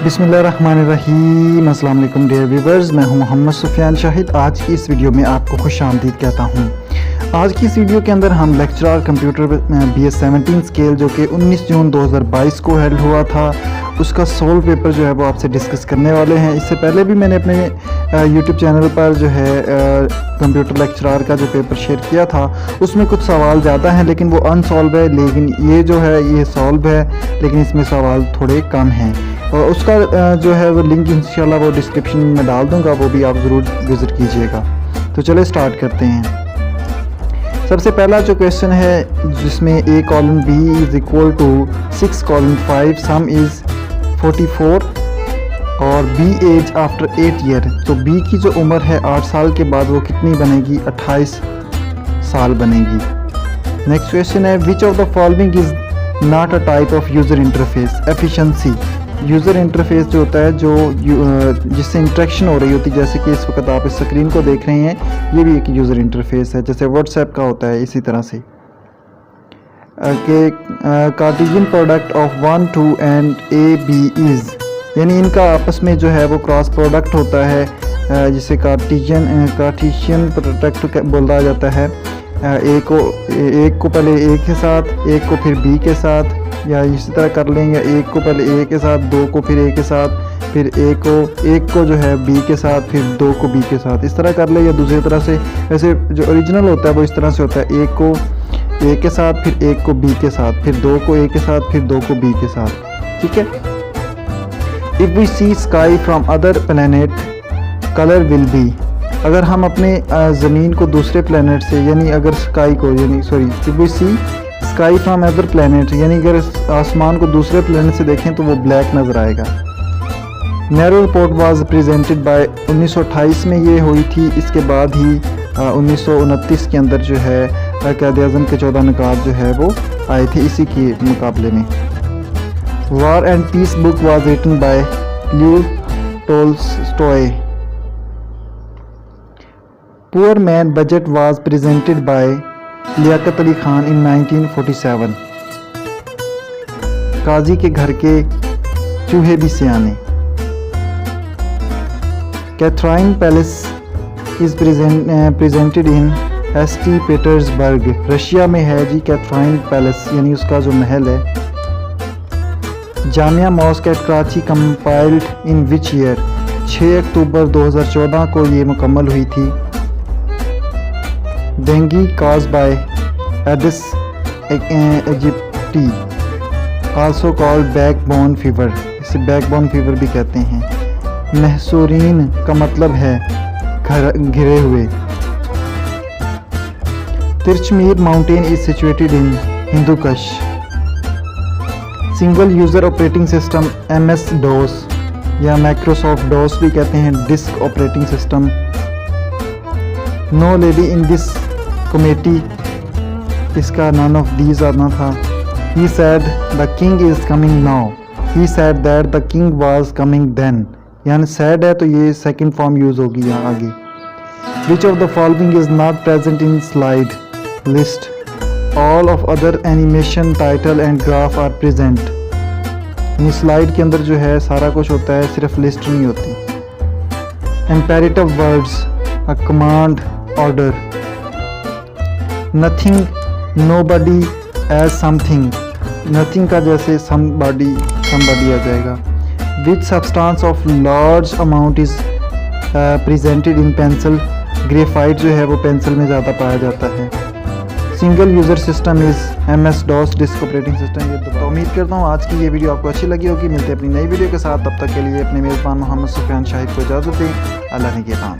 बिस्मिल्लाहिर्रहमानिर्रहीम। अस्सलाम वालेकुम डियर व्यूवर्स, मैं हूं मोहम्मद सुफियान शाहिद। आज की इस वीडियो में आपको खुश आमदीद कहता हूं। आज की इस वीडियो के अंदर हम लेक्चरर कंप्यूटर BS17 स्केल जो कि 19 जून 2022 को हेल्ड हुआ था, उसका सोल्व पेपर जो है वो आपसे डिस्कस करने वाले हैं। इससे पहले भी मैंने अपने यूट्यूब चैनल पर जो है कंप्यूटर लेक्चरर का जो पेपर शेयर किया था, उसमें कुछ सवाल ज़्यादा हैं लेकिन वो अनसॉल्व है। लेकिन ये जो है ये सॉल्व है, लेकिन इसमें सवाल थोड़े कम हैं। और उसका जो है वो लिंक इंशाल्लाह वो डिस्क्रिप्शन में डाल दूँगा, वो भी आप ज़रूर विज़िट कीजिएगा। तो चले स्टार्ट करते हैं। सबसे पहला जो क्वेश्चन है जिसमें A colon B is equal to 6 colon 5, sum is 44 और B एज आफ्टर 8 ईयर। तो B की जो उम्र है 8 साल के बाद वो कितनी बनेगी? 28 साल बनेगी। नेक्स्ट क्वेश्चन है विच of the following is not a type of user interface? Efficiency, user interface जो होता है जो जिससे इंटरेक्शन हो रही होती है, जैसे कि इस वक्त आप इस स्क्रीन को देख रहे हैं, ये भी एक यूज़र इंटरफेस है, जैसे व्हाट्सएप का होता है इसी तरह से। Cartesian product of 1, 2 and AB is, यानी इनका आपस में जो है वो क्रॉस प्रोडक्ट होता है, जिसे कार्टेशियन प्रोडक्ट बोला जाता है। एक को पहले A के साथ, एक को फिर B के साथ, या इसी तरह कर लेंगे, एक को पहले A के साथ, दो को फिर A के साथ, फिर एक को जो है B के साथ, फिर दो को B के साथ, इस तरह कर ले। या दूसरी तरह से वैसे जो ओरिजिनल होता है वो इस तरह से होता है, एक को A के साथ, फिर एक को B के साथ, फिर दो को A के साथ, फिर दो को B के साथ, ठीक है। If we see sky from other planet colour will be, अगर हम अपने ज़मीन को दूसरे प्लैनेट से, यानी अगर स्काई को, यानी sorry, if we see sky from other planet, यानी अगर आसमान को दूसरे प्लैनेट से देखें तो वो ब्लैक नज़र आएगा। Nehru report was presented bye 1928 में ये हुई थी। इसके बाद ही 1929 के अंदर जो है क़ायद-ए-आज़म के 14 निकात जो है वो आए थे इसी के मुकाबले में। War and peace book was written by Leo Tolstoy. Poor man budget was presented by Liaquat Ali Khan in 1947। काजी के घर के चूहे भी सियाने। Catherine palace is presented in ST Petersburg, Russia में है जी कैथरीन पैलेस, यानी उसका जो महल है। Jamia mosque at Karachi compiled in which year? 6 October 2014 को ये मुकम्मल हुई थी। Dengue cause by aedes aegypti also called backbone fever, इसे बैकबोन फीवर भी कहते हैं। महसूरीन का मतलब है घिरे हुए। Tirichmir mountain is situated in Hindu Kush. Single user operating system MS DOS या माइक्रोसॉफ्ट DOS भी कहते हैं, disk operating system. No lady in this committee, इसका नन ऑफ दीज आना था। He said the king is coming now, he said that the king was coming then, यानी said है तो ये सेकंड फॉर्म यूज़ होगी यहाँ आगे। Which of the following is not present in slide list? All of other animation title and graph are present, यानी slide के अंदर जो है सारा कुछ होता है, सिर्फ लिस्ट नहीं होती। Imperative words a command order. Nothing, nobody as something, nothing का जैसे somebody आ जाएगा। Which substance of large amount is presented in pencil? Graphite जो है वो पेंसिल में ज़्यादा पाया जाता है। Single user system is MS DOS disk operating system. ये तो उम्मीद करता हूँ आज की ये वीडियो आपको अच्छी लगी होगी। मिलते हैं अपनी नई वीडियो के साथ, तब तक के लिए अपने मेज़बान मोहम्मद सुफियान शाहिद को इजाज़त दें। अल्लाह ने के नाम।